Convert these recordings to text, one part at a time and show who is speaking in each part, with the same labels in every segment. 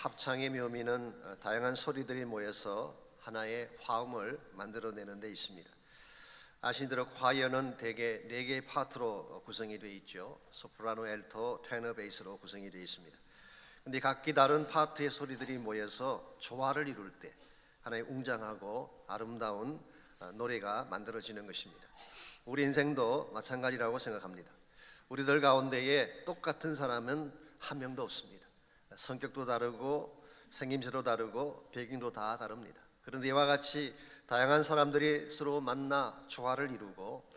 Speaker 1: 합창의 묘미는 다양한 소리들이 모여서 하나의 화음을 만들어내는 데 있습니다. 아신 대로 과이어는 대개 4개의 파트로 구성이 되어 있죠. 소프라노, 알토, 테너, 베이스로 구성이 되어 있습니다. 그런데 각기 다른 파트의 소리들이 모여서 조화를 이룰 때 하나의 웅장하고 아름다운 노래가 만들어지는 것입니다. 우리 인생도 마찬가지라고 생각합니다. 우리들 가운데에 똑같은 사람은 한 명도 없습니다. 성격도 다르고 생김새도 다르고 배경도 다 다릅니다. 그런데 이와 같이 다양한 사람들이 서로 만나 조화를 이루고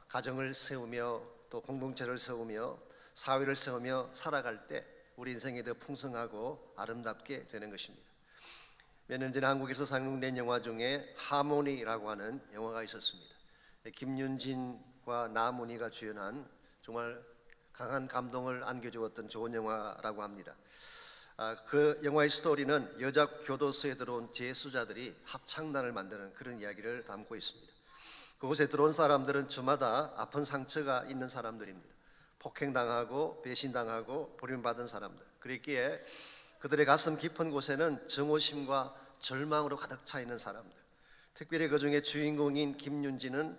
Speaker 1: 가정을 세우며 또 공동체를 세우며 사회를 세우며 살아갈 때 우리 인생이 더 풍성하고 아름답게 되는 것입니다. 몇 년 전에 한국에서 상영된 영화 중에 하모니라고 하는 영화가 있었습니다. 김윤진과 나문희가 주연한 정말 강한 감동을 안겨주었던 좋은 영화라고 합니다. 그 영화의 스토리는 여자 교도소에 들어온 재수자들이 합창단을 만드는 그런 이야기를 담고 있습니다. 그곳에 들어온 사람들은 저마다 아픈 상처가 있는 사람들입니다. 폭행당하고 배신당하고 버림받은 사람들. 그랬기에 그들의 가슴 깊은 곳에는 증오심과 절망으로 가득 차 있는 사람들. 특별히 그 중에 주인공인 김윤지는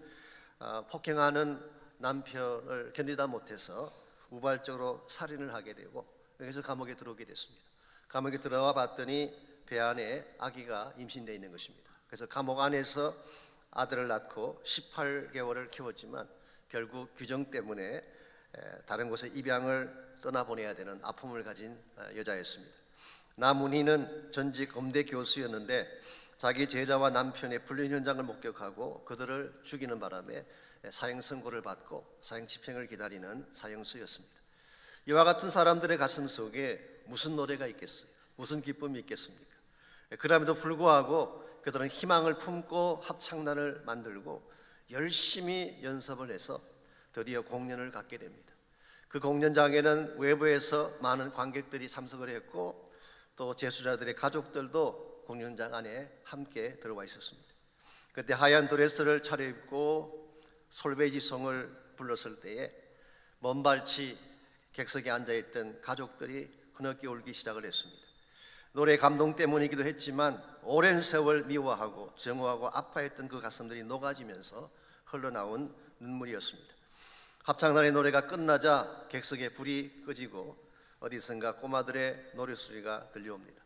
Speaker 1: 폭행하는 남편을 견디다 못해서 우발적으로 살인을 하게 되고 여기서 감옥에 들어오게 됐습니다. 감옥에 들어와 봤더니 배 안에 아기가 임신되어 있는 것입니다. 그래서 감옥 안에서 아들을 낳고 18개월을 키웠지만 결국 규정 때문에 다른 곳에 입양을 떠나보내야 되는 아픔을 가진 여자였습니다. 나문희는 전직 음대 교수였는데 자기 제자와 남편의 불륜 현장을 목격하고 그들을 죽이는 바람에 사형 선고를 받고 사형 집행을 기다리는 사형수였습니다. 이와 같은 사람들의 가슴 속에 무슨 노래가 있겠어요? 무슨 기쁨이 있겠습니까? 그럼에도 불구하고 그들은 희망을 품고 합창단을 만들고 열심히 연습을 해서 드디어 공연을 갖게 됩니다. 그 공연장에는 외부에서 많은 관객들이 참석을 했고 또 재수자들의 가족들도 공연장 안에 함께 들어와 있었습니다. 그때 하얀 드레스를 차려입고 솔베이지송을 불렀을 때에 먼발치 객석에 앉아있던 가족들이 흐느끼 울기 시작을 했습니다. 노래의 감동 때문이기도 했지만 오랜 세월 미워하고 증오하고 아파했던 그 가슴들이 녹아지면서 흘러나온 눈물이었습니다. 합창단의 노래가 끝나자 객석에 불이 꺼지고 어디선가 꼬마들의 노래소리가 들려옵니다.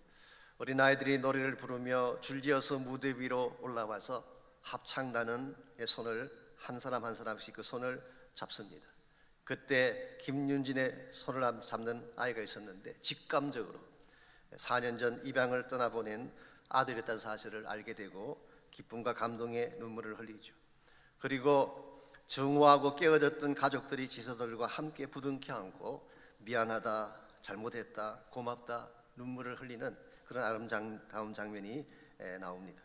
Speaker 1: 어린아이들이 노래를 부르며 줄지어서 무대 위로 올라와서 합창단의 손을 한 사람 한 사람씩 그 손을 잡습니다. 그때 김윤진의 손을 잡는 아이가 있었는데 직감적으로 4년 전 입양을 떠나보낸 아들이었다는 사실을 알게 되고 기쁨과 감동의 눈물을 흘리죠. 그리고 증오하고 깨어졌던 가족들이 지서들과 함께 부둥켜 안고 미안하다, 잘못했다, 고맙다 눈물을 흘리는 그런 아름다운 장면이 나옵니다.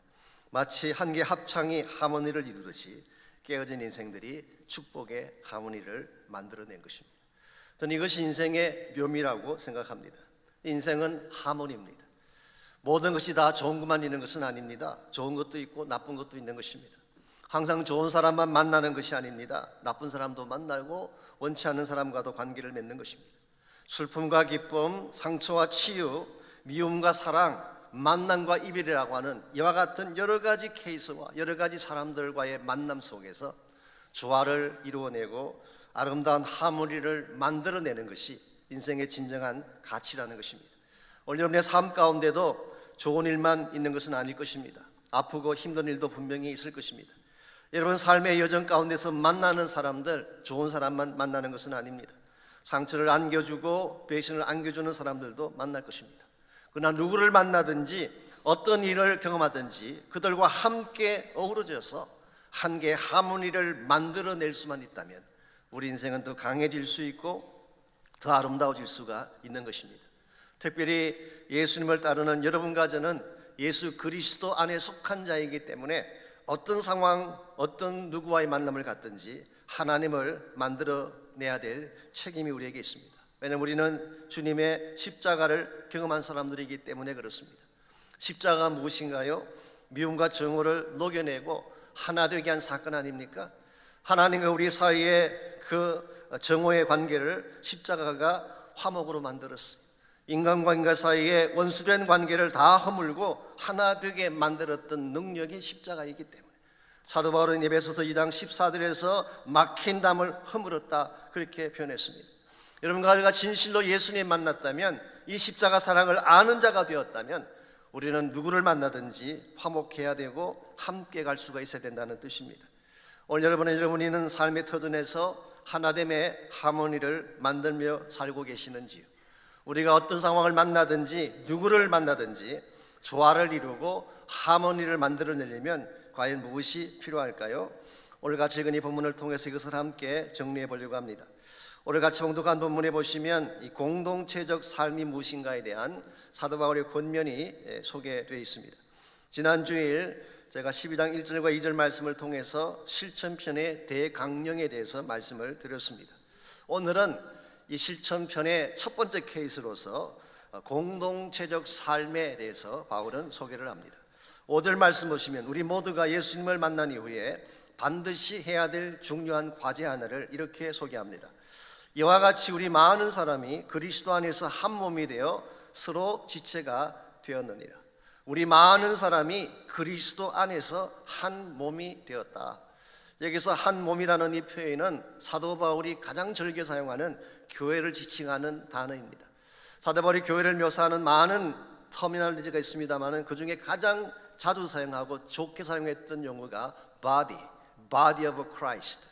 Speaker 1: 마치 한 개의 합창이 하모니를 이루듯이 깨어진 인생들이 축복의 하모니를 만들어낸 것입니다. 저는 이것이 인생의 묘미라고 생각합니다. 인생은 하모니입니다. 모든 것이 다 좋은 것만 있는 것은 아닙니다. 좋은 것도 있고 나쁜 것도 있는 것입니다. 항상 좋은 사람만 만나는 것이 아닙니다. 나쁜 사람도 만나고 원치 않는 사람과도 관계를 맺는 것입니다. 슬픔과 기쁨, 상처와 치유, 미움과 사랑, 만남과 이별이라고 하는 이와 같은 여러 가지 케이스와 여러 가지 사람들과의 만남 속에서 조화를 이루어내고 아름다운 하모니를 만들어내는 것이 인생의 진정한 가치라는 것입니다. 오늘 여러분의 삶 가운데도 좋은 일만 있는 것은 아닐 것입니다. 아프고 힘든 일도 분명히 있을 것입니다. 여러분 삶의 여정 가운데서 만나는 사람들, 좋은 사람만 만나는 것은 아닙니다. 상처를 안겨주고 배신을 안겨주는 사람들도 만날 것입니다. 그러나 누구를 만나든지 어떤 일을 경험하든지 그들과 함께 어우러져서 한 개의 하모니를 만들어낼 수만 있다면 우리 인생은 더 강해질 수 있고 더 아름다워질 수가 있는 것입니다. 특별히 예수님을 따르는 여러분과 저는 예수 그리스도 안에 속한 자이기 때문에 어떤 상황, 어떤 누구와의 만남을 갖든지 하나님을 만들어내야 될 책임이 우리에게 있습니다. 왜냐하면 우리는 주님의 십자가를 경험한 사람들이기 때문에 그렇습니다. 십자가가 무엇인가요? 미움과 증오를 녹여내고 하나 되게 한 사건 아닙니까? 하나님과 우리 사이의 그 증오의 관계를 십자가가 화목으로 만들었어요. 인간과 인간 사이에 원수된 관계를 다 허물고 하나 되게 만들었던 능력이 십자가이기 때문에 사도 바울은 에베소서 2장 14절에서 막힌 담을 허물었다 그렇게 표현했습니다. 여러분과 제가 진실로 예수님 만났다면, 이 십자가 사랑을 아는 자가 되었다면 우리는 누구를 만나든지 화목해야 되고 함께 갈 수가 있어야 된다는 뜻입니다. 오늘 여러분이 있는 삶의 터전에서 하나됨의 하모니를 만들며 살고 계시는지요? 우리가 어떤 상황을 만나든지 누구를 만나든지 조화를 이루고 하모니를 만들어내려면 과연 무엇이 필요할까요? 오늘 같이 읽은 이 본문을 통해서 이것을 함께 정리해 보려고 합니다. 오늘 같이 봉독한 본문에 보시면 이 공동체적 삶이 무엇인가에 대한 사도 바울의 권면이 소개되어 있습니다. 지난 주일 제가 12장 1절과 2절 말씀을 통해서 실천편의 대강령에 대해서 말씀을 드렸습니다. 오늘은 이 실천편의 첫 번째 케이스로서 공동체적 삶에 대해서 바울은 소개를 합니다. 5절 말씀 보시면 우리 모두가 예수님을 만난 이후에 반드시 해야 될 중요한 과제 하나를 이렇게 소개합니다. 이와 같이 우리 많은 사람이 그리스도 안에서 한 몸이 되어 서로 지체가 되었느니라. 우리 많은 사람이 그리스도 안에서 한 몸이 되었다. 여기서 한 몸이라는 이 표현은 사도 바울이 가장 즐겨 사용하는 교회를 지칭하는 단어입니다. 사도 바울이 교회를 묘사하는 많은 터미널리지가 있습니다만 그 중에 가장 자주 사용하고 좋게 사용했던 용어가 body of Christ.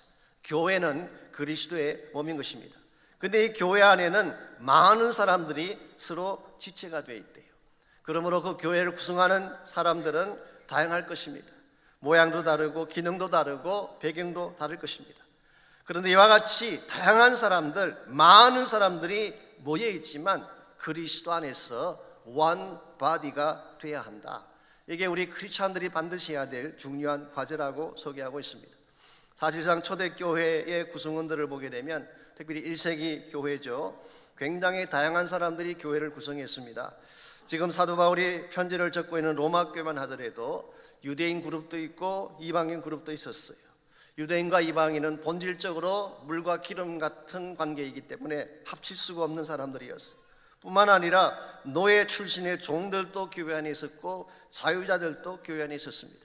Speaker 1: 교회는 그리스도의 몸인 것입니다. 근데 이 교회 안에는 많은 사람들이 서로 지체가 되어 있대요. 그러므로 그 교회를 구성하는 사람들은 다양할 것입니다. 모양도 다르고 기능도 다르고 배경도 다를 것입니다. 그런데 이와 같이 다양한 사람들, 많은 사람들이 모여 있지만 그리스도 안에서 one body가 되어야 한다. 이게 우리 크리스찬들이 반드시 해야 될 중요한 과제라고 소개하고 있습니다. 사실상 초대교회의 구성원들을 보게 되면 특별히 1세기 교회죠. 굉장히 다양한 사람들이 교회를 구성했습니다. 지금 사도 바울이 편지를 적고 있는 로마 교회만 하더라도 유대인 그룹도 있고 이방인 그룹도 있었어요. 유대인과 이방인은 본질적으로 물과 기름 같은 관계이기 때문에 합칠 수가 없는 사람들이었어요. 뿐만 아니라 노예 출신의 종들도 교회 안에 있었고 자유자들도 교회 안에 있었습니다.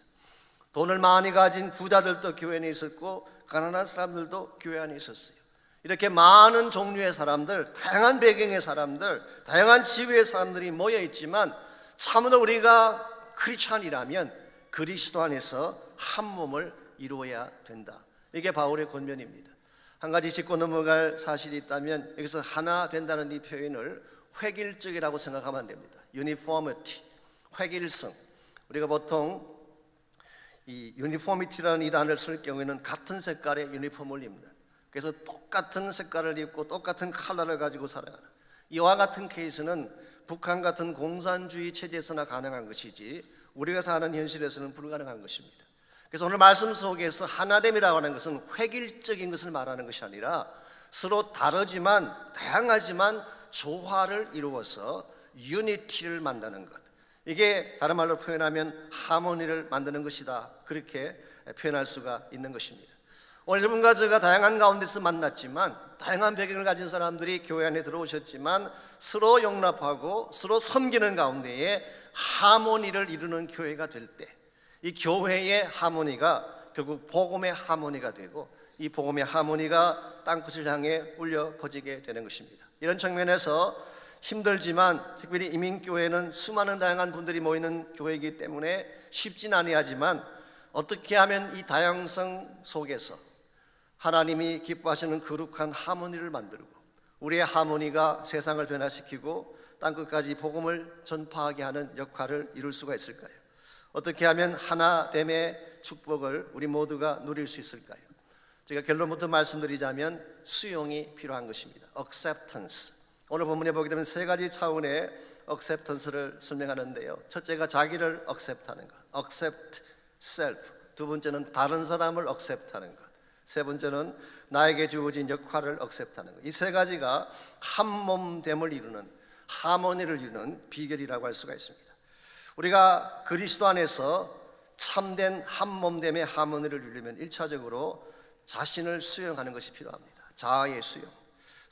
Speaker 1: 돈을 많이 가진 부자들도 교회 안에 있었고 가난한 사람들도 교회 안에 있었어요. 이렇게 많은 종류의 사람들, 다양한 배경의 사람들, 다양한 지위의 사람들이 모여 있지만 참으로 우리가 크리스찬이라면 그리스도 안에서 한 몸을 이루어야 된다. 이게 바울의 권면입니다. 한 가지 짚고 넘어갈 사실이 있다면 여기서 하나 된다는 이 표현을 획일적이라고 생각하면 안 됩니다. uniformity, 획일성. 우리가 보통 이 uniformity라는 이 단어를 쓸 경우에는 같은 색깔의 유니폼을 입는, 그래서 똑같은 색깔을 입고 똑같은 컬러를 가지고 살아가는, 이와 같은 케이스는 북한 같은 공산주의 체제에서나 가능한 것이지 우리가 사는 현실에서는 불가능한 것입니다. 그래서 오늘 말씀 속에서 하나됨이라고 하는 것은 획일적인 것을 말하는 것이 아니라 서로 다르지만 다양하지만 조화를 이루어서 유니티를 만드는 것, 이게 다른 말로 표현하면 하모니를 만드는 것이다. 그렇게 표현할 수가 있는 것입니다. 오늘 여러분과 제가 다양한 가운데서 만났지만 다양한 배경을 가진 사람들이 교회 안에 들어오셨지만 서로 용납하고 서로 섬기는 가운데에 하모니를 이루는 교회가 될 때 이 교회의 하모니가 결국 복음의 하모니가 되고 이 복음의 하모니가 땅끝을 향해 울려 퍼지게 되는 것입니다. 이런 측면에서 힘들지만 특별히 이민교회는 수많은 다양한 분들이 모이는 교회이기 때문에 쉽진 아니하지만 어떻게 하면 이 다양성 속에서 하나님이 기뻐하시는 거룩한 하모니를 만들고 우리의 하모니가 세상을 변화시키고 땅끝까지 복음을 전파하게 하는 역할을 이룰 수가 있을까요? 어떻게 하면 하나됨의 축복을 우리 모두가 누릴 수 있을까요? 제가 결론부터 말씀드리자면 수용이 필요한 것입니다. acceptance. 오늘 본문에 보게 되면 세 가지 차원의 acceptance를 설명하는데요. 첫째가 자기를 accept하는 것, accept self. 두 번째는 다른 사람을 accept하는 것. 세 번째는 나에게 주어진 역할을 accept하는 것. 이 세 가지가 한 몸됨을 이루는, 하모니를 이루는 비결이라고 할 수가 있습니다. 우리가 그리스도 안에서 참된 한 몸됨의 하모니를 이루려면 1차적으로 자신을 수용하는 것이 필요합니다. 자아의 수용.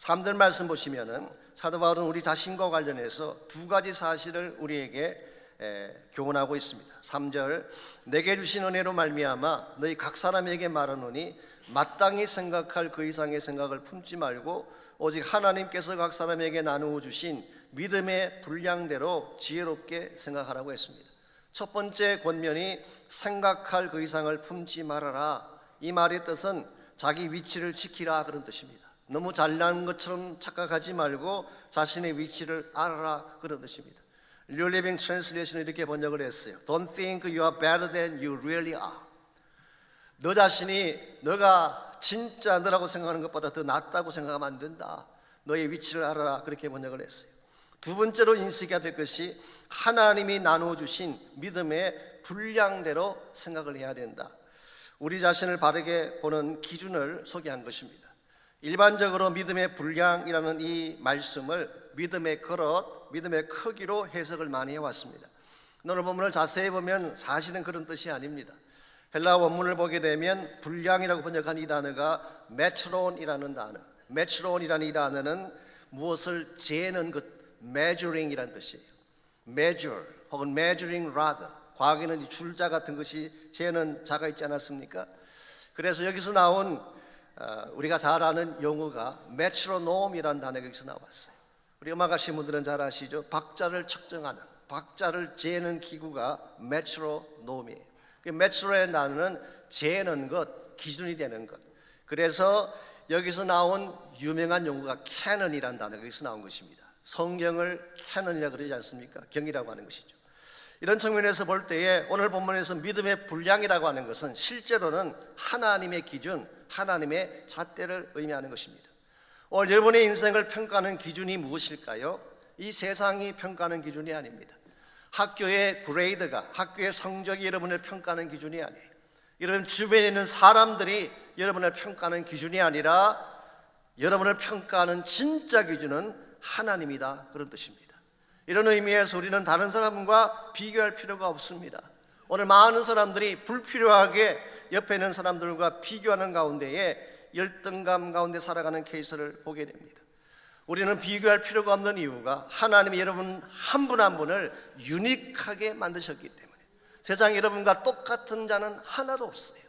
Speaker 1: 3절 말씀 보시면은 사도 바울은 우리 자신과 관련해서 두 가지 사실을 우리에게 교훈하고 있습니다. 3절, 내게 주신 은혜로 말미암아 너희 각 사람에게 말하노니 마땅히 생각할 그 이상의 생각을 품지 말고 오직 하나님께서 각 사람에게 나누어 주신 믿음의 분량대로 지혜롭게 생각하라고 했습니다. 첫 번째 권면이 생각할 그 이상을 품지 말아라. 이 말의 뜻은 자기 위치를 지키라, 그런 뜻입니다. 너무 잘난 것처럼 착각하지 말고 자신의 위치를 알아라, 그런 뜻입니다. New Living Translation은 이렇게 번역을 했어요. Don't think you are better than you really are. 너 자신이 너가 진짜 너라고 생각하는 것보다 더 낫다고 생각하면 안 된다. 너의 위치를 알아라, 그렇게 번역을 했어요. 두 번째로 인식해야 될 것이 하나님이 나누어 주신 믿음의 분량대로 생각을 해야 된다. 우리 자신을 바르게 보는 기준을 소개한 것입니다. 일반적으로 믿음의 분량이라는 이 말씀을 믿음의 그릇, 믿음의 크기로 해석을 많이 해왔습니다. 오늘 본문을 자세히 보면 사실은 그런 뜻이 아닙니다. 헬라 원문을 보게 되면 분량이라고 번역한 이 단어가 메트론이라는 단어, 메트론이라는 이 단어는 무엇을 재는 것, measuring이라는 뜻이에요. measure 혹은 measuring rod, 과거에는 줄자 같은 것이 재는 자가 있지 않았습니까? 그래서 여기서 나온 우리가 잘 아는 용어가 메트로놈이라는 단어가 여기서 나왔어요. 우리 음악 하시는 분들은 잘 아시죠? 박자를 측정하는, 박자를 재는 기구가 메트로놈이에요. 메트로의 단어는 재는 것, 기준이 되는 것. 그래서 여기서 나온 유명한 용어가 캐논이라는 단어가 여기서 나온 것입니다. 성경을 캐논이라고 그러지 않습니까? 경이라고 하는 것이죠. 이런 측면에서 볼 때에 오늘 본문에서 믿음의 분량이라고 하는 것은 실제로는 하나님의 기준, 하나님의 잣대를 의미하는 것입니다. 오늘 여러분의 인생을 평가하는 기준이 무엇일까요? 이 세상이 평가하는 기준이 아닙니다. 학교의 그레이드가, 학교의 성적이 여러분을 평가하는 기준이 아니에요. 여러분 주변에 있는 사람들이 여러분을 평가하는 기준이 아니라 여러분을 평가하는 진짜 기준은 하나님이다, 그런 뜻입니다. 이런 의미에서 우리는 다른 사람과 비교할 필요가 없습니다. 오늘 많은 사람들이 불필요하게 옆에 있는 사람들과 비교하는 가운데에 열등감 가운데 살아가는 케이스를 보게 됩니다. 우리는 비교할 필요가 없는 이유가 하나님이 여러분 한 분 한 분을 유니크하게 만드셨기 때문에. 세상에 여러분과 똑같은 자는 하나도 없어요.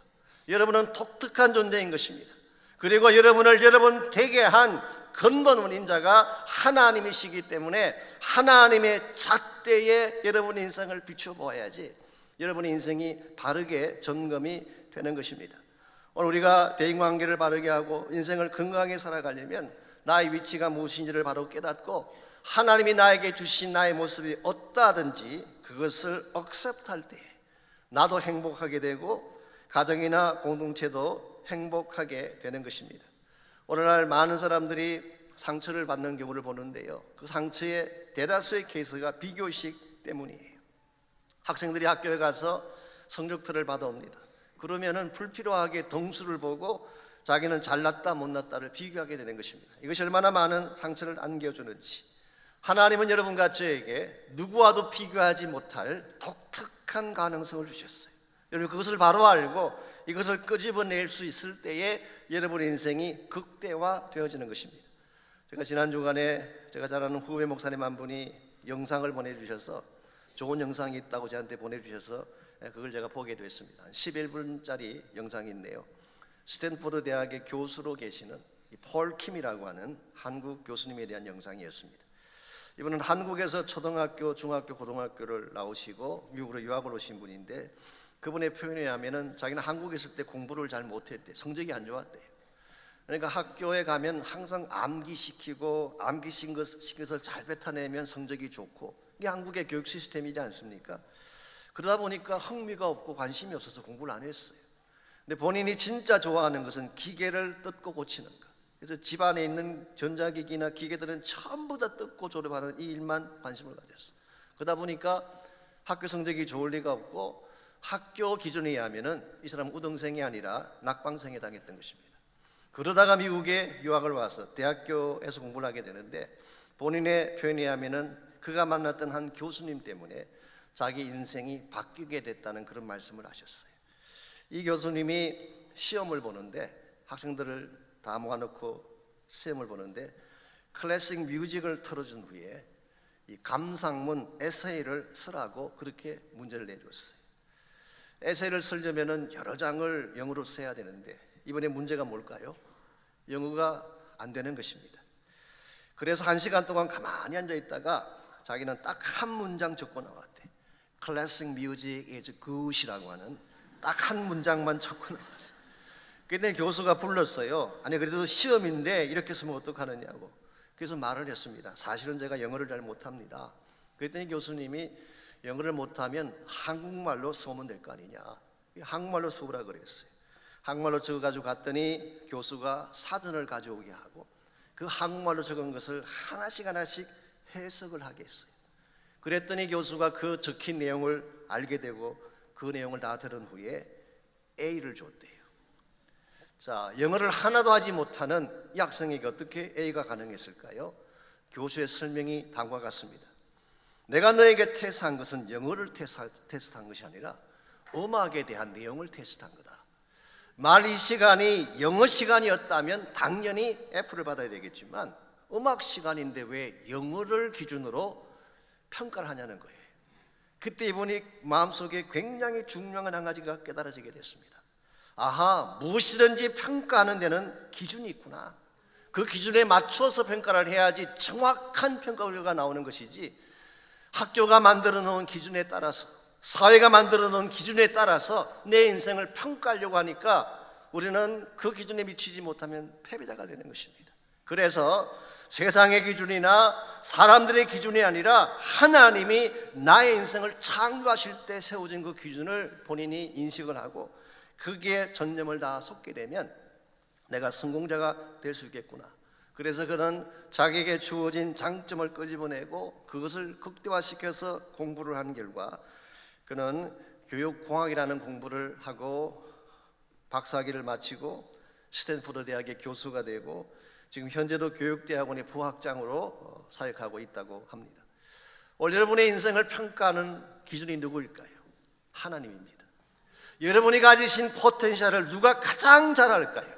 Speaker 1: 여러분은 독특한 존재인 것입니다. 그리고 여러분을 여러분 되게 한 근본 원인자가 하나님이시기 때문에 하나님의 잣대에 여러분의 인생을 비춰보아야지 여러분의 인생이 바르게 점검이 되는 것입니다. 오늘 우리가 대인관계를 바르게 하고 인생을 건강하게 살아가려면 나의 위치가 무엇인지를 바로 깨닫고 하나님이 나에게 주신 나의 모습이 어떠하든지 그것을 억셉트할 때 나도 행복하게 되고 가정이나 공동체도 행복하게 되는 것입니다. 오늘날 많은 사람들이 상처를 받는 경우를 보는데요, 그 상처의 대다수의 케이스가 비교의식 때문이에요. 학생들이 학교에 가서 성적표를 받아옵니다. 그러면은 불필요하게 등수를 보고 자기는 잘났다 못났다를 비교하게 되는 것입니다. 이것이 얼마나 많은 상처를 안겨주는지. 하나님은 여러분과 저에게 누구와도 비교하지 못할 독특한 가능성을 주셨어요. 여러분 그것을 바로 알고 이것을 끄집어낼 수 있을 때에 여러분의 인생이 극대화되어지는 것입니다. 제가 지난 주간에 제가 잘 아는 후배 목사님 한 분이 영상을 보내주셔서 좋은 영상이 있다고 저한테 보내주셔서 그걸 제가 보게 됐습니다. 11분짜리 영상이 있네요. 스탠포드 대학의 교수로 계시는 폴 킴이라고 하는 한국 교수님에 대한 영상이었습니다. 이분은 한국에서 초등학교, 중학교, 고등학교를 나오시고 미국으로 유학을 오신 분인데 그분의 표현에 의하면 자기는 한국에 있을 때 공부를 잘 못했대. 성적이 안 좋았대요. 그러니까 학교에 가면 항상 암기시키고 암기시킨 것을 잘 뱉어내면 성적이 좋고, 이게 한국의 교육 시스템이지 않습니까? 그러다 보니까 흥미가 없고 관심이 없어서 공부를 안 했어요. 근데 본인이 진짜 좋아하는 것은 기계를 뜯고 고치는 것. 그래서 집안에 있는 전자기기나 기계들은 전부 다 뜯고 조립하는 이 일만 관심을 가졌어요. 그러다 보니까 학교 성적이 좋을 리가 없고 학교 기준에 의하면은 이 사람은 우등생이 아니라 낙방생에 당했던 것입니다. 그러다가 미국에 유학을 와서 대학교에서 공부를 하게 되는데 본인의 표현에 의하면은 그가 만났던 한 교수님 때문에 자기 인생이 바뀌게 됐다는 그런 말씀을 하셨어요. 이 교수님이 시험을 보는데 학생들을 다 모아놓고 시험을 보는데 클래식 뮤직을 틀어준 후에 이 감상문 에세이를 쓰라고 그렇게 문제를 내줬어요. 에세이를 쓰려면은 여러 장을 영어로 써야 되는데 이번에 문제가 뭘까요? 영어가 안 되는 것입니다. 그래서 1시간 동안 가만히 앉아 있다가 자기는 딱 한 문장 적고 나왔대. Classic music is good이라고 하는 딱 한 문장만 적고 나왔어요. 그때 교수가 불렀어요. 아니 그래도 시험인데 이렇게 쓰면 어떡하느냐고. 그래서 말을 했습니다. 사실은 제가 영어를 잘 못합니다. 그랬더니 교수님이 영어를 못하면 한국말로 써오면 될 거 아니냐. 한국말로 써오라 그랬어요. 한국말로 적어가지고 갔더니 교수가 사전을 가져오게 하고 그 한국말로 적은 것을 하나씩 해석을 하게 했어요. 그랬더니 교수가 그 적힌 내용을 알게 되고 그 내용을 다 들은 후에 A를 줬대요. 자, 영어를 하나도 하지 못하는 이 학생에게 어떻게 A가 가능했을까요? 교수의 설명이 다음과 같습니다. 내가 너에게 테스트한 것은 영어를 테스트한 것이 아니라 음악에 대한 내용을 테스트한 거다. 만일 이 시간이 영어 시간이었다면 당연히 F를 받아야 되겠지만 음악 시간인데 왜 영어를 기준으로 평가를 하냐는 거예요. 그때 이분이 마음속에 굉장히 중요한 한 가지가 깨달아지게 됐습니다. 아하, 무엇이든지 평가하는 데는 기준이 있구나. 그 기준에 맞춰서 평가를 해야지 정확한 평가 결과가 나오는 것이지 학교가 만들어 놓은 기준에 따라서 사회가 만들어 놓은 기준에 따라서 내 인생을 평가하려고 하니까 우리는 그 기준에 미치지 못하면 패배자가 되는 것입니다. 그래서 세상의 기준이나 사람들의 기준이 아니라 하나님이 나의 인생을 창조하실 때 세워진 그 기준을 본인이 인식을 하고 거기에 전념을 다 쏟게 되면 내가 성공자가 될 수 있겠구나. 그래서 그는 자기에게 주어진 장점을 끄집어내고 그것을 극대화시켜서 공부를 한 결과 그는 교육공학이라는 공부를 하고 박사학위를 마치고 스탠포드 대학의 교수가 되고 지금 현재도 교육대학원의 부학장으로 사역하고 있다고 합니다. 오늘 여러분의 인생을 평가하는 기준이 누구일까요? 하나님입니다. 여러분이 가지신 포텐셜을 누가 가장 잘 알까요?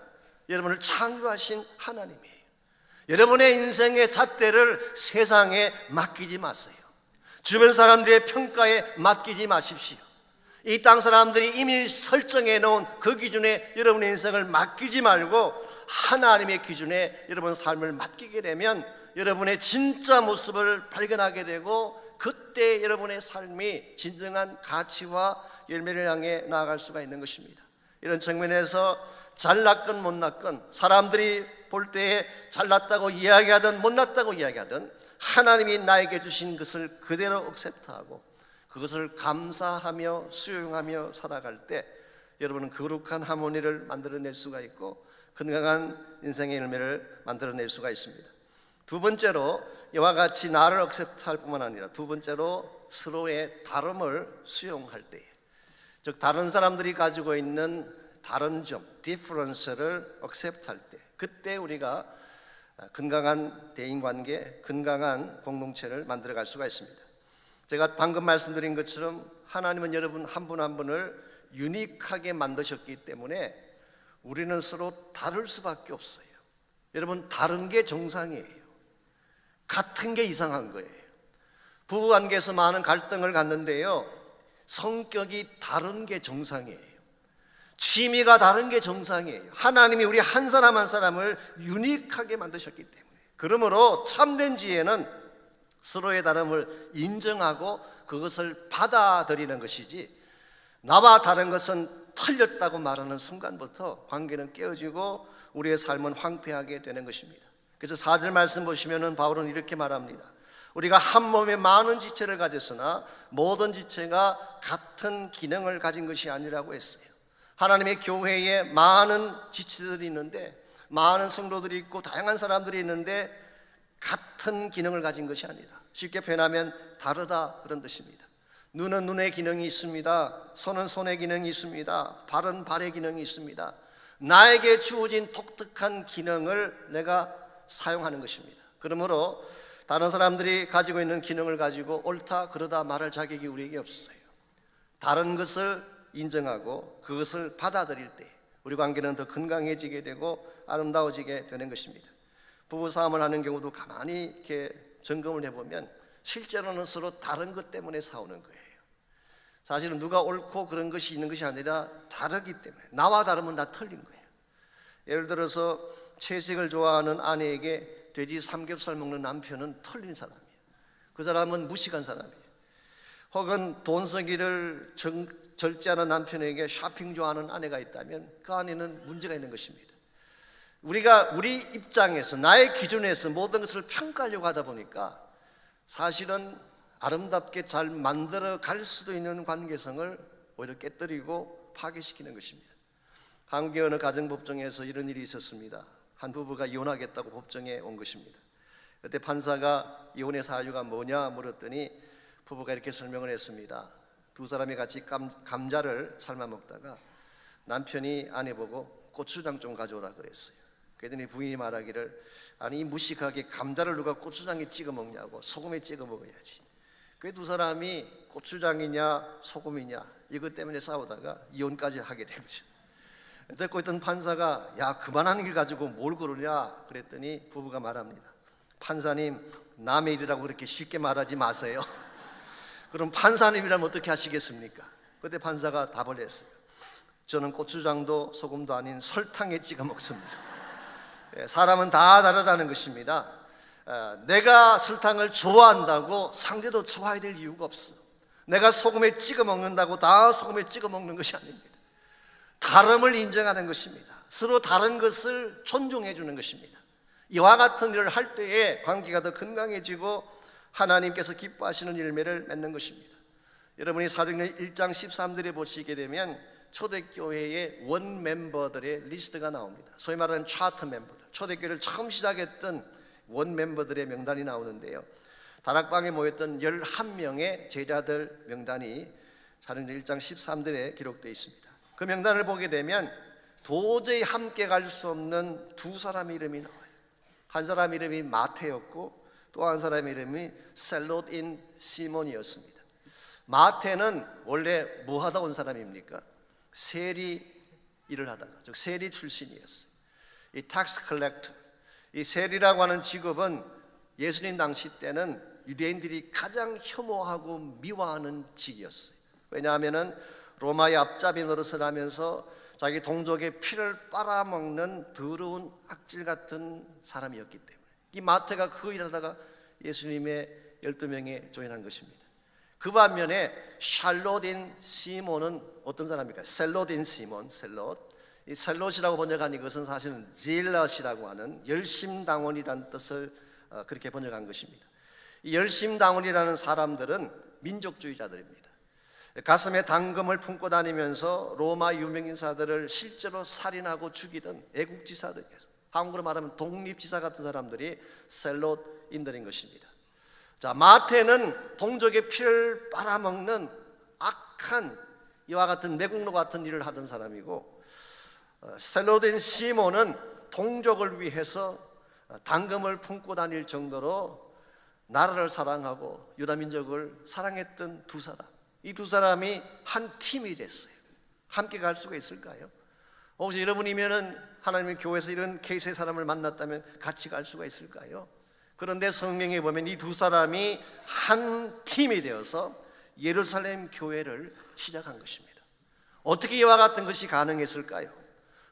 Speaker 1: 여러분을 창조하신 하나님이에요. 여러분의 인생의 잣대를 세상에 맡기지 마세요. 주변 사람들의 평가에 맡기지 마십시오. 이 땅 사람들이 이미 설정해 놓은 그 기준에 여러분의 인생을 맡기지 말고 하나님의 기준에 여러분 삶을 맡기게 되면 여러분의 진짜 모습을 발견하게 되고 그때 여러분의 삶이 진정한 가치와 열매를 향해 나아갈 수가 있는 것입니다. 이런 측면에서 잘났건 못났건 사람들이 볼 때에 잘났다고 이야기하든 못났다고 이야기하든 하나님이 나에게 주신 것을 그대로 억셉트하고 그것을 감사하며 수용하며 살아갈 때 여러분은 거룩한 하모니를 만들어낼 수가 있고 건강한 인생의 열매를 만들어낼 수가 있습니다. 두 번째로 이와 같이 나를 억셉트할 뿐만 아니라 두 번째로 서로의 다름을 수용할 때, 즉 다른 사람들이 가지고 있는 다른 점, difference를 억셉트할 때 그때 우리가 건강한 대인관계, 건강한 공동체를 만들어갈 수가 있습니다. 제가 방금 말씀드린 것처럼 하나님은 여러분 한 분 한 분을 유니크하게 만드셨기 때문에 우리는 서로 다를 수밖에 없어요. 여러분 다른 게 정상이에요. 같은 게 이상한 거예요. 부부관계에서 많은 갈등을 갖는데요, 성격이 다른 게 정상이에요. 취미가 다른 게 정상이에요. 하나님이 우리 한 사람 한 사람을 유니크하게 만드셨기 때문에 그러므로 참된 지혜는 서로의 다름을 인정하고 그것을 받아들이는 것이지 나와 다른 것은 틀렸다고 말하는 순간부터 관계는 깨어지고 우리의 삶은 황폐하게 되는 것입니다. 그래서 4절 말씀 보시면은 바울은 이렇게 말합니다. 우리가 한 몸에 많은 지체를 가졌으나 모든 지체가 같은 기능을 가진 것이 아니라고 했어요. 하나님의 교회에 많은 지체들이 있는데 많은 성도들이 있고 다양한 사람들이 있는데 같은 기능을 가진 것이 아니다. 쉽게 표현하면 다르다 그런 뜻입니다. 눈은 눈의 기능이 있습니다. 손은 손의 기능이 있습니다. 발은 발의 기능이 있습니다. 나에게 주어진 독특한 기능을 내가 사용하는 것입니다. 그러므로 다른 사람들이 가지고 있는 기능을 가지고 옳다 그러다 말할 자격이 우리에게 없어요. 다른 것을 인정하고 그것을 받아들일 때 우리 관계는 더 건강해지게 되고 아름다워지게 되는 것입니다. 부부 싸움을 하는 경우도 가만히 이렇게 점검을 해보면 실제로는 서로 다른 것 때문에 싸우는 거예요. 사실은 누가 옳고 그런 것이 있는 것이 아니라 다르기 때문에, 나와 다르면 다 틀린 거예요. 예를 들어서 채식을 좋아하는 아내에게 돼지 삼겹살 먹는 남편은 틀린 사람이에요. 그 사람은 무식한 사람이에요. 혹은 돈 쓰기를 절제하는 남편에게 쇼핑 좋아하는 아내가 있다면 그 아내는 문제가 있는 것입니다. 우리가 우리 입장에서, 나의 기준에서 모든 것을 평가하려고 하다 보니까 사실은 아름답게 잘 만들어 갈 수도 있는 관계성을 오히려 깨뜨리고 파괴시키는 것입니다. 한국의 어느 가정법정에서 이런 일이 있었습니다. 한 부부가 이혼하겠다고 법정에 온 것입니다. 그때 판사가 이혼의 사유가 뭐냐 물었더니 부부가 이렇게 설명을 했습니다. 두 사람이 같이 감자를 삶아 먹다가 남편이 아내 보고 고추장 좀 가져오라 그랬어요. 그랬더니 부인이 말하기를, 아니 무식하게 감자를 누가 고추장에 찍어 먹냐고, 소금에 찍어 먹어야지. 그 두 사람이 고추장이냐 소금이냐 이것 때문에 싸우다가 이혼까지 하게 된 거죠. 듣고 있던 판사가, 야 그만한 일 가지고 뭘 그러냐 그랬더니 부부가 말합니다. 판사님, 남의 일이라고 그렇게 쉽게 말하지 마세요. 그럼 판사님이라면 어떻게 하시겠습니까? 그때 판사가 답을 했어요. 저는 고추장도 소금도 아닌 설탕에 찍어 먹습니다. 사람은 다 다르다는 것입니다. 내가 설탕을 좋아한다고 상대도 좋아해야 될 이유가 없어. 내가 소금에 찍어 먹는다고 다 소금에 찍어 먹는 것이 아닙니다. 다름을 인정하는 것입니다. 서로 다른 것을 존중해 주는 것입니다. 이와 같은 일을 할 때에 관계가 더 건강해지고 하나님께서 기뻐하시는 열매를 맺는 것입니다. 여러분이 사도행전 1장 13절에 보시게 되면 초대교회의 원 멤버들의 리스트가 나옵니다. 소위 말하는 차트 멤버들, 초대교회를 처음 시작했던 원 멤버들의 명단이 나오는데요, 다락방에 모였던 11명의 제자들 명단이 사도행전 1장 13절에 기록되어 있습니다. 그 명단을 보게 되면 도저히 함께 갈 수 없는 두 사람의 이름이 나와요. 한 사람 이름이 마태였고 또 한 사람 이름이 셀롯인 시몬이었습니다. 마태는 원래 뭐 하다 온 사람입니까? 세리 일을 하다가, 즉 세리 출신이었어요. 이 텍스 컬렉터, 이 세리라고 하는 직업은 예수님 당시 때는 유대인들이 가장 혐오하고 미워하는 직이었어요. 왜냐하면 로마의 앞잡이 노릇을 하면서 자기 동족의 피를 빨아먹는 더러운 악질 같은 사람이었기 때문에 이 마태가 그 일하다가 예수님의 12명에 조인한 것입니다. 그 반면에 샬롯인 시몬은 어떤 사람입니까? 셀롯인 시몬, 셀롯. 이 셀롯이라고 번역한 이것은 사실은 질럿이라고 하는 열심당원이라는 뜻을 그렇게 번역한 것입니다. 이 열심당원이라는 사람들은 민족주의자들입니다. 가슴에 당금을 품고 다니면서 로마 유명인사들을 실제로 살인하고 죽이던 애국지사들이었어요. 한국으로 말하면 독립지사 같은 사람들이 셀롯인들인 것입니다. 자, 마태는 동족의 피를 빨아먹는 악한 이와 같은 매국노 같은 일을 하던 사람이고, 셀롯인 시몬은 동족을 위해서 당금을 품고 다닐 정도로 나라를 사랑하고 유다민족을 사랑했던 두 사람, 이 두 사람이 한 팀이 됐어요. 함께 갈 수가 있을까요? 혹시 여러분이면은 하나님의 교회에서 이런 케이스의 사람을 만났다면 같이 갈 수가 있을까요? 그런데 성경에 보면 이 두 사람이 한 팀이 되어서 예루살렘 교회를 시작한 것입니다. 어떻게 이와 같은 것이 가능했을까요?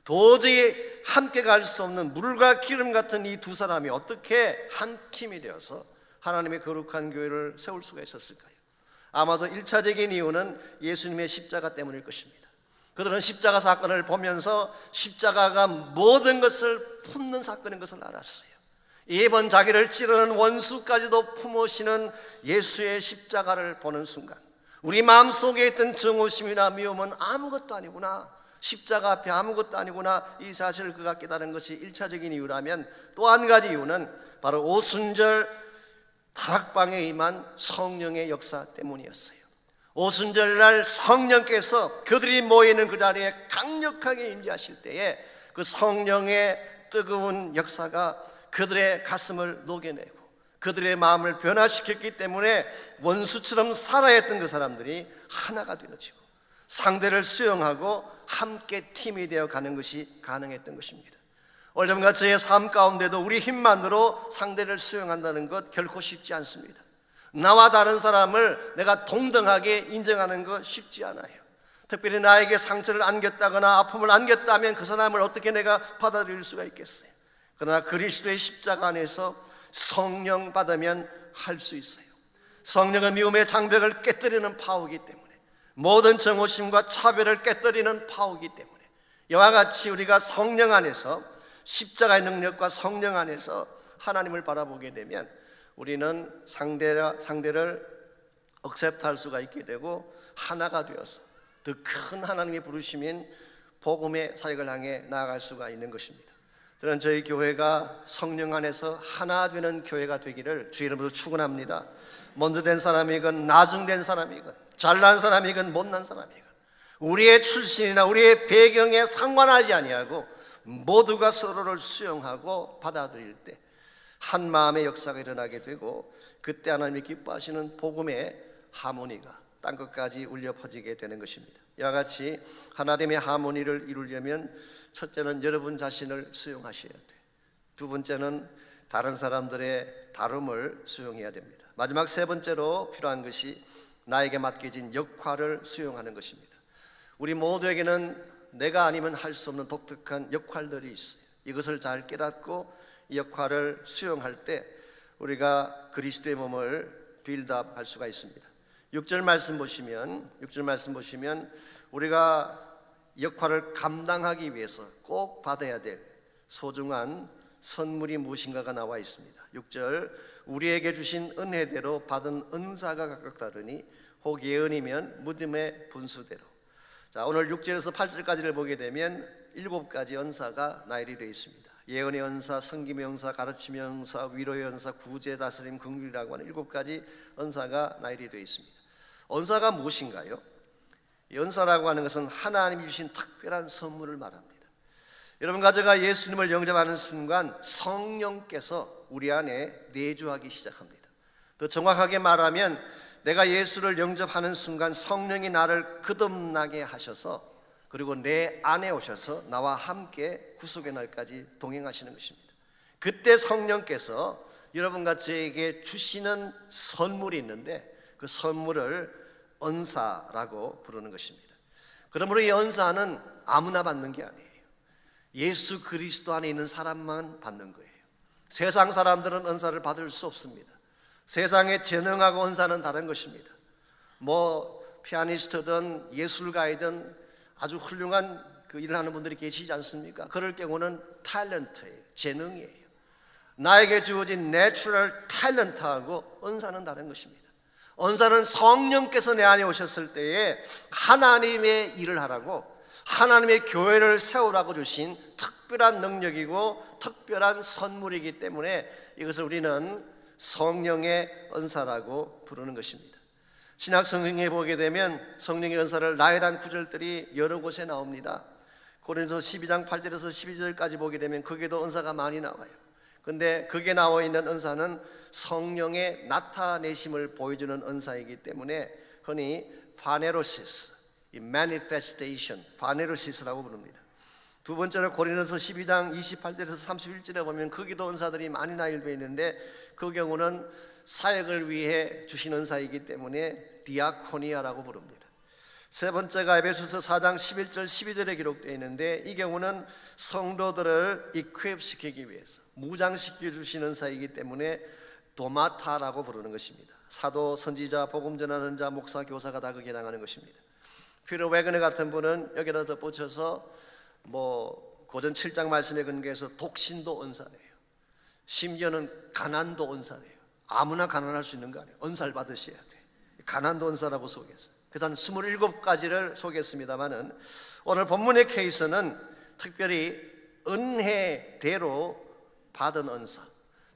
Speaker 1: 도저히 함께 갈 수 없는 물과 기름 같은 이 두 사람이 어떻게 한 팀이 되어서 하나님의 거룩한 교회를 세울 수가 있었을까요? 아마도 1차적인 이유는 예수님의 십자가 때문일 것입니다. 그들은 십자가 사건을 보면서 십자가가 모든 것을 품는 사건인 것을 알았어요. 이번 자기를 찌르는 원수까지도 품으시는 예수의 십자가를 보는 순간 우리 마음속에 있던 증오심이나 미움은 아무것도 아니구나, 십자가 앞에 아무것도 아니구나, 이 사실을 그가 깨달은 것이 1차적인 이유라면, 또 한 가지 이유는 바로 오순절 다락방에 임한 성령의 역사 때문이었어요. 오순절날 성령께서 그들이 모이는 그 자리에 강력하게 임재하실 때에 그 성령의 뜨거운 역사가 그들의 가슴을 녹여내고 그들의 마음을 변화시켰기 때문에 원수처럼 살아야 했던 그 사람들이 하나가 되어지고 상대를 수용하고 함께 팀이 되어 가는 것이 가능했던 것입니다. 오늘과 저의 삶 가운데도 우리 힘만으로 상대를 수용한다는 것 결코 쉽지 않습니다. 나와 다른 사람을 내가 동등하게 인정하는 것 쉽지 않아요. 특별히 나에게 상처를 안겼다거나 아픔을 안겼다면 그 사람을 어떻게 내가 받아들일 수가 있겠어요? 그러나 그리스도의 십자가 안에서 성령 받으면 할 수 있어요. 성령은 미움의 장벽을 깨뜨리는 파워이기 때문에, 모든 정오심과 차별을 깨뜨리는 파워이기 때문에, 이와 같이 우리가 성령 안에서, 십자가의 능력과 성령 안에서 하나님을 바라보게 되면 우리는 상대를 억셉트할 수가 있게 되고, 하나가 되어서 더 큰 하나님의 부르심인 복음의 사역을 향해 나아갈 수가 있는 것입니다. 저는 저희 교회가 성령 안에서 하나 되는 교회가 되기를 주의 이름으로 축원합니다. 먼저 된 사람이건 나중된 사람이건 잘난 사람이건 못난 사람이건 우리의 출신이나 우리의 배경에 상관하지 아니하고 모두가 서로를 수용하고 받아들일 때 한 마음의 역사가 일어나게 되고, 그때 하나님이 기뻐하시는 복음의 하모니가 땅 끝까지 울려 퍼지게 되는 것입니다. 이와 같이 하나님의 하모니를 이루려면 첫째는 여러분 자신을 수용하셔야 돼요. 두 번째는 다른 사람들의 다름을 수용해야 됩니다. 마지막 세 번째로 필요한 것이 나에게 맡겨진 역할을 수용하는 것입니다. 우리 모두에게는 내가 아니면 할 수 없는 독특한 역할들이 있어요. 이것을 잘 깨닫고 이 역할을 수용할 때 우리가 그리스도의 몸을 빌드업할 수가 있습니다. 6절 말씀 보시면 우리가 역할을 감당하기 위해서 꼭 받아야 될 소중한 선물이 무엇인가가 나와 있습니다. 6절, 우리에게 주신 은혜대로 받은 은사가 각각 다르니 혹 예언이면 믿음의 분수대로. 자, 오늘 6절에서 8절까지를 보게 되면 7가지 은사가 나열이 되어 있습니다. 예언의 은사, 섬김의 은사, 가르침의 은사, 위로의 은사, 구제, 다스림, 긍휼이라고 하는 7가지 은사가 나열이 되어 있습니다. 은사가 무엇인가요? 이 은사라고 하는 것은 하나님이 주신 특별한 선물을 말합니다. 여러분과 제가 예수님을 영접하는 순간 성령께서 우리 안에 내주하기 시작합니다. 더 정확하게 말하면 내가 예수를 영접하는 순간 성령이 나를 거듭나게 하셔서, 그리고 내 안에 오셔서 나와 함께 구속의 날까지 동행하시는 것입니다. 그때 성령께서 여러분과 저에게 주시는 선물이 있는데 그 선물을 은사라고 부르는 것입니다. 그러므로 이 은사는 아무나 받는 게 아니에요. 예수 그리스도 안에 있는 사람만 받는 거예요. 세상 사람들은 은사를 받을 수 없습니다. 세상의 재능하고 은사는 다른 것입니다. 피아니스트든 예술가이든 아주 훌륭한 그 일을 하는 분들이 계시지 않습니까? 그럴 경우는 탤런트예요. 재능이에요. 나에게 주어진 내추럴 탤런트하고 은사는 다른 것입니다. 은사는 성령께서 내 안에 오셨을 때에 하나님의 일을 하라고, 하나님의 교회를 세우라고 주신 특별한 능력이고 특별한 선물이기 때문에 이것을 우리는 성령의 은사라고 부르는 것입니다. 신약 성경에 보게 되면 성령의 은사를 나열한 구절들이 여러 곳에 나옵니다. 고린도서 12장 8절에서 12절까지 보게 되면 거기에도 은사가 많이 나와요. 근데 거기에 나와 있는 은사는 성령의 나타내심을 보여주는 은사이기 때문에 흔히 파네로시스, 이 manifestation, 파네로시스라고 부릅니다. 두 번째로 고린도서 12장 28절에서 31절에 보면 거기도 은사들이 많이 나열되어 있는데 그 경우는 사역을 위해 주신 은사이기 때문에 디아코니아라고 부릅니다. 세 번째가 에베소서 4장 11절 12절에 기록되어 있는데 이 경우는 성도들을 이퀄시키기 위해서 무장시켜 주시는 은사이기 때문에 도마타라고 부르는 것입니다. 사도, 선지자, 복음 전하는 자, 목사, 교사가 다 거기에 해당하는 것입니다. 피터 웨그너 같은 분은 여기다 덧붙여서 고전 7장 말씀에 근거해서 독신도 은사네요. 심지어는 가난도 은사네요. 아무나 가난할 수 있는 거 아니에요. 은사를 받으셔야 돼. 가난도 은사라고 소개했어요. 그래서 한 27가지를 소개했습니다만은 오늘 본문의 케이스는 특별히 은혜대로 받은 은사,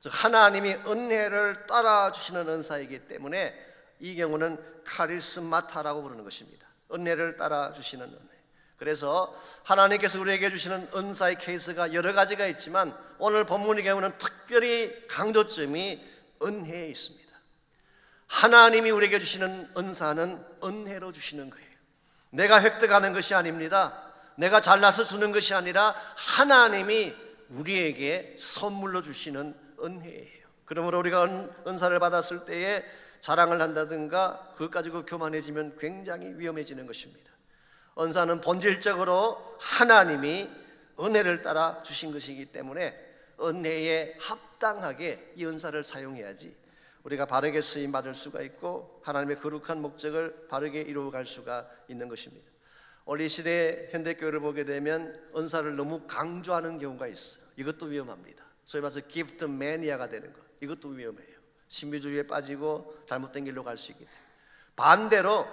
Speaker 1: 즉 하나님이 은혜를 따라 주시는 은사이기 때문에 이 경우는 카리스마타라고 부르는 것입니다. 은혜를 따라 주시는 은혜. 그래서 하나님께서 우리에게 주시는 은사의 케이스가 여러 가지가 있지만 오늘 본문의 경우는 특별히 강조점이 은혜에 있습니다. 하나님이 우리에게 주시는 은사는 은혜로 주시는 거예요. 내가 획득하는 것이 아닙니다. 내가 잘나서 주는 것이 아니라 하나님이 우리에게 선물로 주시는 은혜예요. 그러므로 우리가 은사를 받았을 때에 자랑을 한다든가 그것 가지고 교만해지면 굉장히 위험해지는 것입니다. 은사는 본질적으로 하나님이 은혜를 따라 주신 것이기 때문에 은혜에 합당하게 이 은사를 사용해야지 우리가 바르게 쓰임받을 수가 있고 하나님의 거룩한 목적을 바르게 이루어갈 수가 있는 것입니다. 오늘 이 시대의 현대교회를 보게 되면 은사를 너무 강조하는 경우가 있어요. 이것도 위험합니다. 소위 말해서 기프트 매니아가 되는 것, 이것도 위험해요. 신비주의에 빠지고 잘못된 길로 갈 수 있기 때문에. 반대로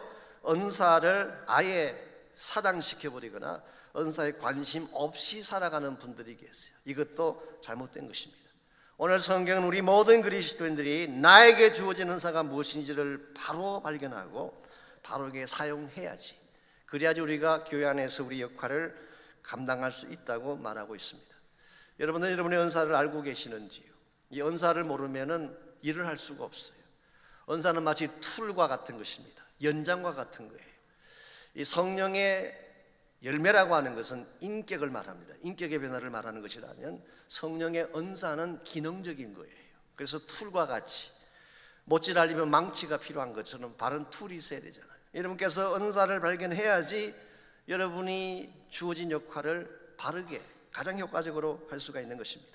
Speaker 1: 은사를 아예 사장시켜버리거나 은사에 관심 없이 살아가는 분들이 계세요. 이것도 잘못된 것입니다. 오늘 성경은 우리 모든 그리스도인들이 나에게 주어진 은사가 무엇인지를 바로 발견하고 바르게 사용해야지, 그래야지 우리가 교회 안에서 우리 역할을 감당할 수 있다고 말하고 있습니다. 여러분은 여러분의 은사를 알고 계시는지요? 이 은사를 모르면은 일을 할 수가 없어요. 은사는 마치 툴과 같은 것입니다. 연장과 같은 거예요. 이 성령의 열매라고 하는 것은 인격을 말합니다. 인격의 변화를 말하는 것이라면 성령의 은사는 기능적인 거예요. 그래서 툴과 같이 못질 알리면 망치가 필요한 것처럼 바른 툴이 있어야 되잖아요. 여러분께서 은사를 발견해야지 여러분이 주어진 역할을 바르게 가장 효과적으로 할 수가 있는 것입니다.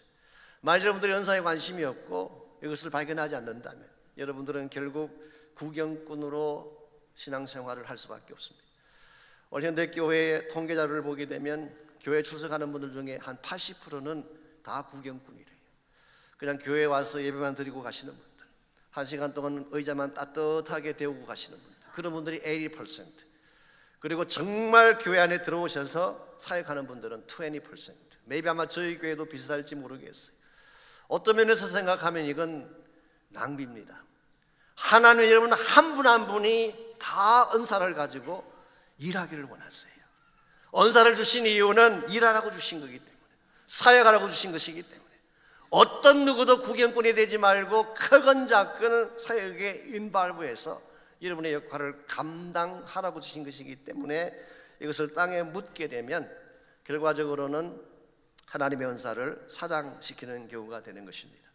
Speaker 1: 만약 여러분들이 은사에 관심이 없고 이것을 발견하지 않는다면 여러분들은 결국 구경꾼으로 신앙생활을 할 수밖에 없습니다. 오늘 현대교회의 통계자료를 보게 되면 교회 출석하는 분들 중에 한 80%는 다 구경꾼이래요. 그냥 교회에 와서 예배만 드리고 가시는 분들, 1시간 동안 의자만 따뜻하게 데우고 가시는 분들, 그런 분들이 80%, 그리고 정말 교회 안에 들어오셔서 사역하는 분들은 20%. maybe 아마 저희 교회도 비슷할지 모르겠어요. 어떤 면에서 생각하면 이건 낭비입니다. 하나님 여러분 한 분 한 분이 다 은사를 가지고 일하기를 원하세요. 은사를 주신 이유는 일하라고 주신 거기 때문에, 사역하라고 주신 것이기 때문에 어떤 누구도 구경꾼이 되지 말고 크건 작건 사역에 인발부해서 여러분의 역할을 감당하라고 주신 것이기 때문에 이것을 땅에 묻게 되면 결과적으로는 하나님의 은사를 사장시키는 경우가 되는 것입니다.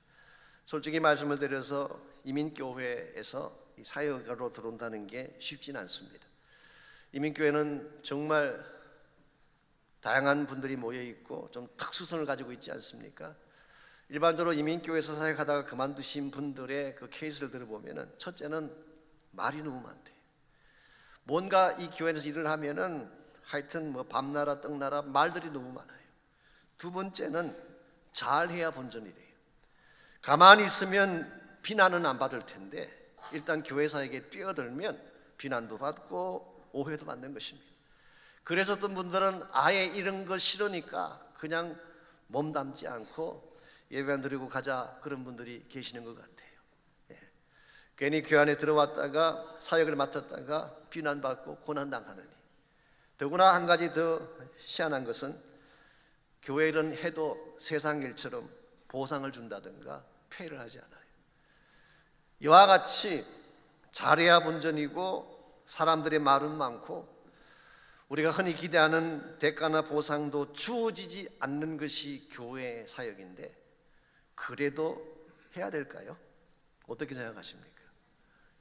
Speaker 1: 솔직히 말씀을 드려서 이민교회에서 사역으로 들어온다는 게 쉽지는 않습니다. 이민교회는 정말 다양한 분들이 모여있고 좀 특수성을 가지고 있지 않습니까? 일반적으로 이민교회에서 사역하다가 그만두신 분들의 그 케이스를 들어보면 첫째는 말이 너무 많대요. 뭔가 이 교회에서 일을 하면은 하여튼 뭐 밤나라 떡나라 말들이 너무 많아요. 두 번째는 잘해야 본전이래요. 가만히 있으면 비난은 안 받을 텐데 일단 교회사에게 뛰어들면 비난도 받고 오해도 받는 것입니다. 그래서 어떤 분들은 아예 이런 거 싫으니까 그냥 몸담지 않고 예배 안 드리고 가자, 그런 분들이 계시는 것 같아요. 괜히 교회 안에 들어왔다가 사역을 맡았다가 비난받고 고난당하느니, 더구나 한 가지 더 희한한 것은 교회 일은 해도 세상 일처럼 보상을 준다든가 페이를 하지 않아요. 이와 같이 잘해야 본전이고 사람들의 말은 많고 우리가 흔히 기대하는 대가나 보상도 주어지지 않는 것이 교회 사역인데 그래도 해야 될까요? 어떻게 생각하십니까?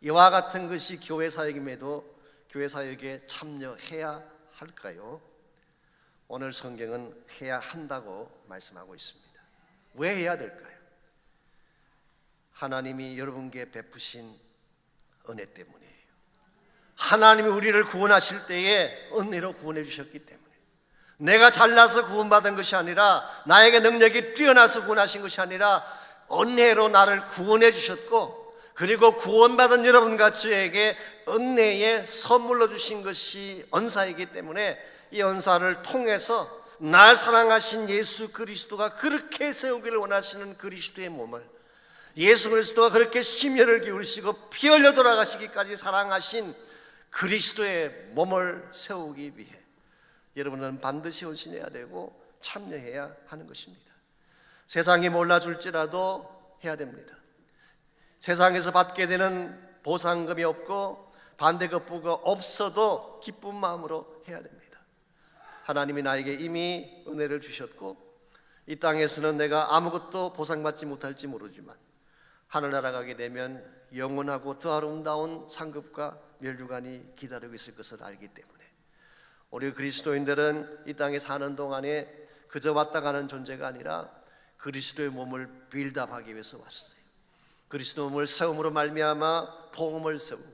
Speaker 1: 이와 같은 것이 교회 사역임에도 교회 사역에 참여해야 할까요? 오늘 성경은 해야 한다고 말씀하고 있습니다. 왜 해야 될까요? 하나님이 여러분께 베푸신 은혜 때문이에요. 하나님이 우리를 구원하실 때에 은혜로 구원해 주셨기 때문에, 내가 잘나서 구원받은 것이 아니라 나에게 능력이 뛰어나서 구원하신 것이 아니라 은혜로 나를 구원해 주셨고, 그리고 구원받은 여러분과 저에게 은혜의 선물로 주신 것이 은사이기 때문에 이 은사를 통해서 날 사랑하신 예수 그리스도가 그렇게 세우기를 원하시는 그리스도의 몸을, 예수 그리스도가 그렇게 심혈을 기울이시고 피 흘려 돌아가시기까지 사랑하신 그리스도의 몸을 세우기 위해 여러분은 반드시 헌신해야 되고 참여해야 하는 것입니다. 세상이 몰라줄지라도 해야 됩니다. 세상에서 받게 되는 보상금이 없고 반대급부가 없어도 기쁜 마음으로 해야 됩니다. 하나님이 나에게 이미 은혜를 주셨고 이 땅에서는 내가 아무것도 보상받지 못할지 모르지만 하늘나라 가게 되면 영원하고 더 아름다운 상급과 멸류관이 기다리고 있을 것을 알기 때문에 우리 그리스도인들은 이 땅에 사는 동안에 그저 왔다 가는 존재가 아니라 그리스도의 몸을 빌드업하기 위해서 왔어요. 그리스도의 몸을 세움으로 말미암아 복음을 세우고,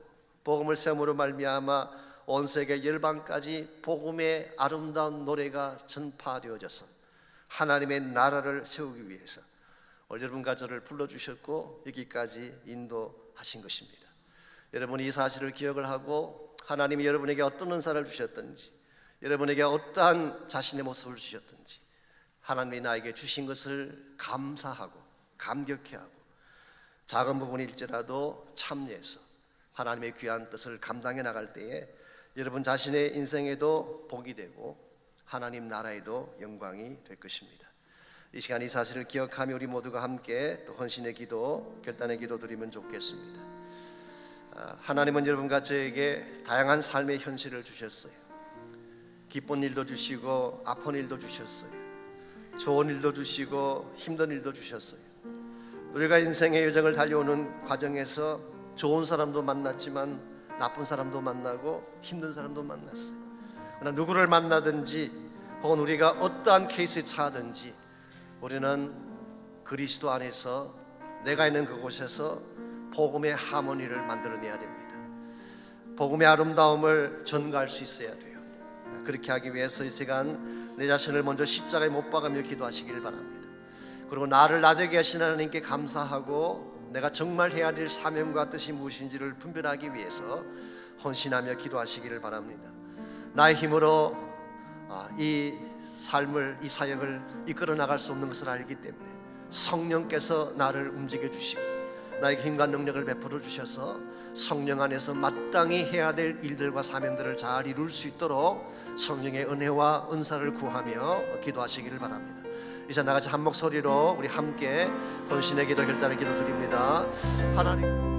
Speaker 1: 복음을 세움으로 말미암아 온 세계 열방까지 복음의 아름다운 노래가 전파되어져서 하나님의 나라를 세우기 위해서 여러분과 저를 불러주셨고 여기까지 인도하신 것입니다. 여러분이 이 사실을 기억을 하고 하나님이 여러분에게 어떤 은사를 주셨든지, 여러분에게 어떠한 자신의 모습을 주셨든지 하나님이 나에게 주신 것을 감사하고 감격해하고 작은 부분일지라도 참여해서 하나님의 귀한 뜻을 감당해 나갈 때에 여러분 자신의 인생에도 복이 되고 하나님 나라에도 영광이 될 것입니다. 이 시간 이 사실을 기억하며 우리 모두가 함께 또 헌신의 기도, 결단의 기도 드리면 좋겠습니다. 하나님은 여러분과 저에게 다양한 삶의 현실을 주셨어요. 기쁜 일도 주시고 아픈 일도 주셨어요. 좋은 일도 주시고 힘든 일도 주셨어요. 우리가 인생의 여정을 달려오는 과정에서 좋은 사람도 만났지만 나쁜 사람도 만나고 힘든 사람도 만났어요. 그러나 누구를 만나든지 혹은 우리가 어떠한 케이스에 처하든지 우리는 그리스도 안에서 내가 있는 그곳에서 복음의 하모니를 만들어내야 됩니다. 복음의 아름다움을 전가할 수 있어야 돼요. 그렇게 하기 위해서 이 시간 내 자신을 먼저 십자가에 못 박으며 기도하시길 바랍니다. 그리고 나를 나되게 하신 하나님께 감사하고 내가 정말 해야 될 사명과 뜻이 무엇인지를 분별하기 위해서 헌신하며 기도하시기를 바랍니다. 나의 힘으로 이 삶을, 이 사역을 이끌어 나갈 수 없는 것을 알기 때문에 성령께서 나를 움직여 주시고 나에게 힘과 능력을 베풀어 주셔서 성령 안에서 마땅히 해야 될 일들과 사명들을 잘 이룰 수 있도록 성령의 은혜와 은사를 구하며 기도하시기를 바랍니다. 이제 나같이 한 목소리로 우리 함께 헌신의 기도, 결단의 기도 드립니다. 하나님